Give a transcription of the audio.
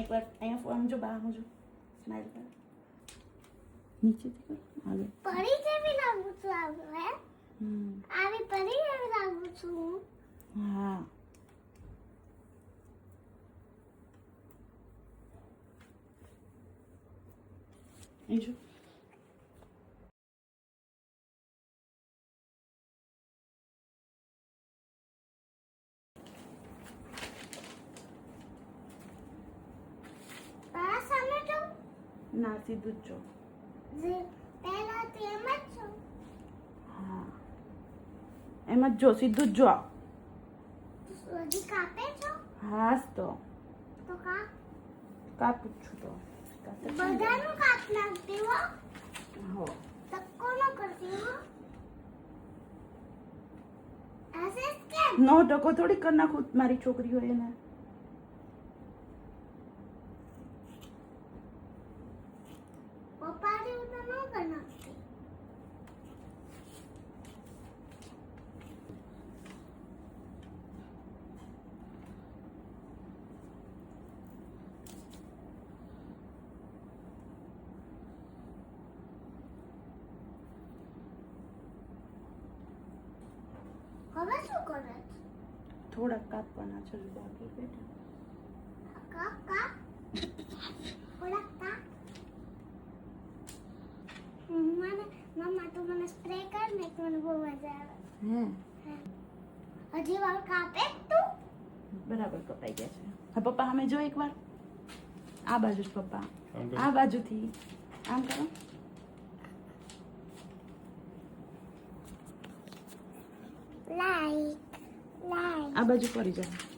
એકવાર અહીંયા ફોન જો બહાર જો સ્માઈલ કર નીચેથી કર આગળ પરી જેવી લાગુ છું હે આવી પરી જેવી લાગુ છું હા એ જો ના સીધું જ જો પહેલા તો એમ જ છો હા એમ જ જો સીધું જ જો હજી કાપે છો હાસ તો કાપું છું તો બધાનું કાપ નાખતી હો હો તક્કો ન કરતી હો ऐसे क्या નો ટકો થોડી કર નાખું મારી છોકરી હોય એને पप्पा जी उतना न करना હવે શું કરે થોડા કાપવાના છે બાકી બેટા કા કા ઓલા કા મમ્મા તું મને સ્પ્રે કર ને તો મને બહુ મજા આવે હજી વાર કાપે તું બરાબર કપાઈ ગયા છે હા પપ્પા સામે જો એકવાર આ બાજુ જ પપ્પા આ બાજુથી આમ કરો લાઈક આ બાજુ ફરી જાઓ